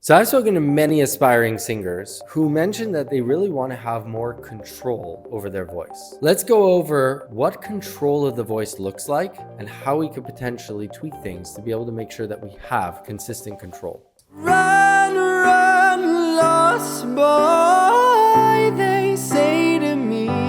So I've spoken to many aspiring singers who mentioned that they really want to have more control over their voice. Let's go over what control of the voice looks like and how we could potentially tweak things to be able to make sure that we have consistent control. Run, run, lost boy, they say to me.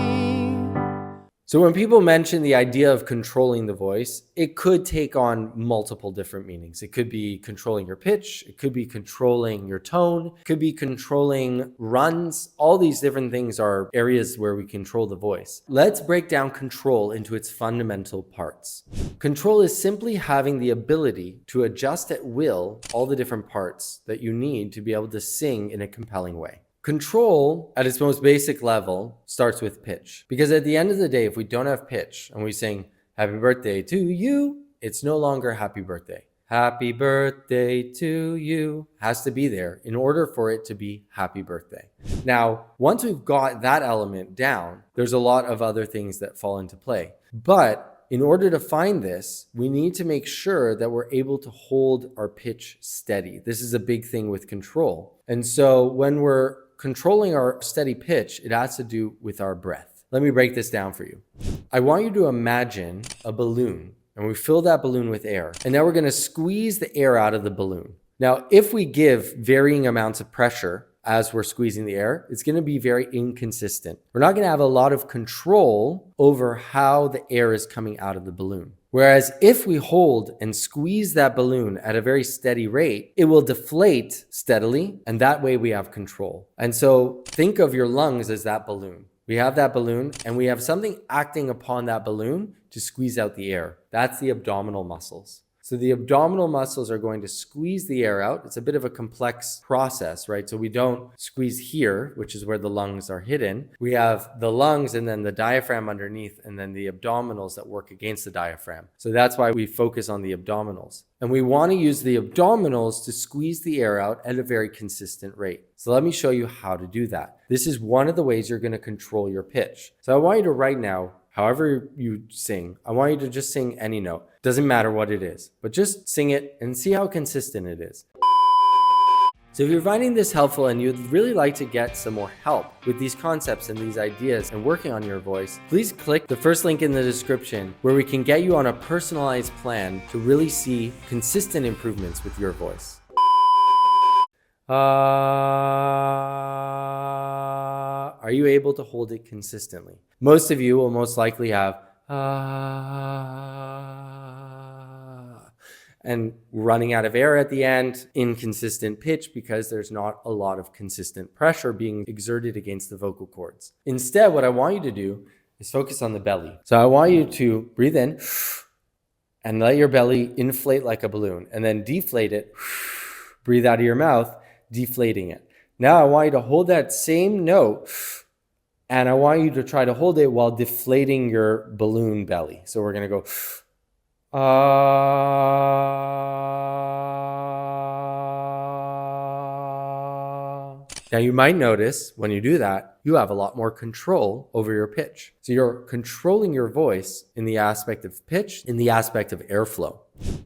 So when people mention the idea of controlling the voice, it could take on multiple different meanings. It could be controlling your pitch. It could be controlling your tone. It could be controlling runs. All these different things are areas where we control the voice. Let's break down control into its fundamental parts. Control is simply having the ability to adjust at will all the different parts that you need to be able to sing in a compelling way. Control, at its most basic level, starts with pitch. Because at the end of the day, if we don't have pitch and we sing happy birthday to you, it's no longer happy birthday. Happy birthday to you has to be there in order for it to be happy birthday. Now, once we've got that element down, there's a lot of other things that fall into play. But in order to find this, we need to make sure that we're able to hold our pitch steady. This is a big thing with control. And so when we're controlling our steady pitch, it has to do with our breath. Let me break this down for you. I want you to imagine a balloon, and we fill that balloon with air. And now we're going to squeeze the air out of the balloon. Now, if we give varying amounts of pressure as we're squeezing the air, it's going to be very inconsistent. We're not going to have a lot of control over how the air is coming out of the balloon. Whereas if we hold and squeeze that balloon at a very steady rate, it will deflate steadily, and that way we have control. And so think of your lungs as that balloon. We have that balloon and we have something acting upon that balloon to squeeze out the air. That's the abdominal muscles. So the abdominal muscles are going to squeeze the air out. It's a bit of a complex process, right? So we don't squeeze here, which is where the lungs are hidden. We have the lungs and then the diaphragm underneath, and then the abdominals that work against the diaphragm. So that's why we focus on the abdominals. And we want to use the abdominals to squeeze the air out at a very consistent rate. So let me show you how to do that. This is one of the ways you're going to control your pitch. So I want you to right now, however you sing, I want you to just sing any note. Doesn't matter what it is, but just sing it and see how consistent it is. So if you're finding this helpful and you'd really like to get some more help with these concepts and these ideas and working on your voice, please click the first link in the description where we can get you on a personalized plan to really see consistent improvements with your voice. Are you able to hold it consistently? Most of you will most likely have and running out of air at the end, inconsistent pitch because there's not a lot of consistent pressure being exerted against the vocal cords. Instead, what I want you to do is focus on the belly. So I want you to breathe in and let your belly inflate like a balloon, and then deflate it, breathe out of your mouth, deflating it. Now I want you to hold that same note, and I want you to try to hold it while deflating your balloon belly. So we're going to go Now you might notice when you do that, you have a lot more control over your pitch. So you're controlling your voice in the aspect of pitch, in the aspect of airflow.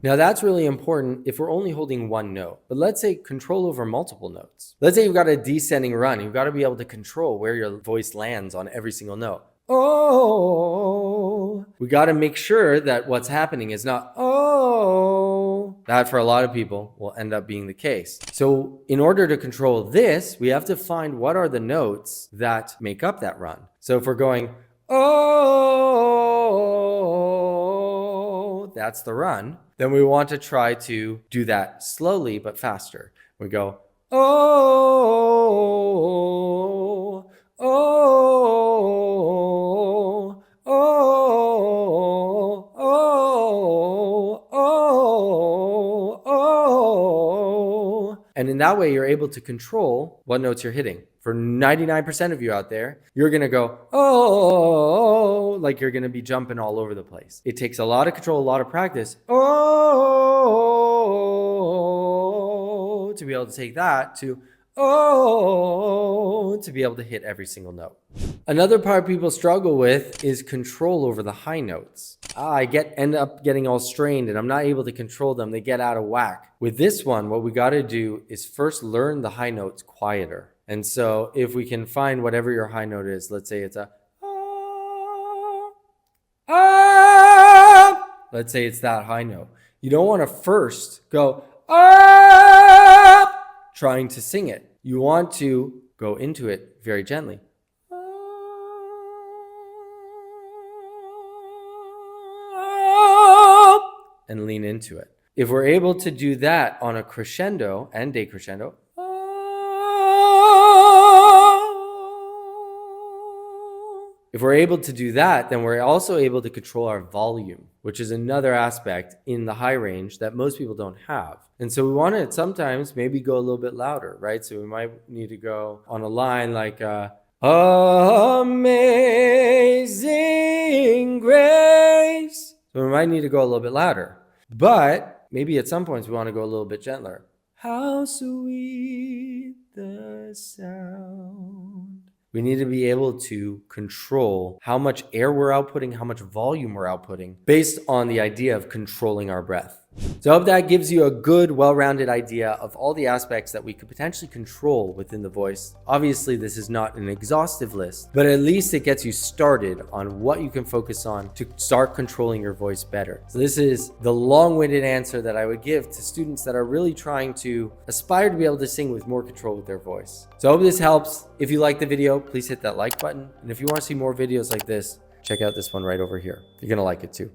Now that's really important if we're only holding one note, but let's say control over multiple notes. Let's say you've got a descending run. You've got to be able to control where your voice lands on every single note. Oh, we got to make sure that what's happening is not, oh, that for a lot of people will end up being the case. So in order to control this, we have to find what are the notes that make up that run. So if we're going, oh, that's the run, then we want to try to do that slowly but faster. We go, oh, oh, oh, oh, oh, oh. And in that way, you're able to control what notes you're hitting. For 99% of you out there, you're going to go, oh, like you're going to be jumping all over the place. It takes a lot of control, a lot of practice. Oh, to be able to take that to, oh, to be able to hit every single note. Another part people struggle with is control over the high notes. I end up getting all strained and I'm not able to control them. They get out of whack. With this one, what we got to do is first learn the high notes quieter. And so if we can find whatever your high note is, let's say it's a let's say it's that high note. You don't want to first go trying to sing it. You want to go into it very gently. And lean into it. If we're able to do that on a crescendo and decrescendo, if we're able to do that, then we're also able to control our volume, which is another aspect in the high range that most people don't have. And so we want to sometimes maybe go a little bit louder, right? So we might need to go on a line like Amazing Grace. So we might need to go a little bit louder. But maybe at some points we want to go a little bit gentler. How sweet the sound. We need to be able to control how much air we're outputting, how much volume we're outputting, based on the idea of controlling our breath. So I hope that gives you a good, well-rounded idea of all the aspects that we could potentially control within the voice. Obviously, this is not an exhaustive list, but at least it gets you started on what you can focus on to start controlling your voice better. So this is the long-winded answer that I would give to students that are really trying to aspire to be able to sing with more control with their voice. So I hope this helps. If you like the video, please hit that like button. And if you want to see more videos like this, check out this one right over here. You're going to like it too.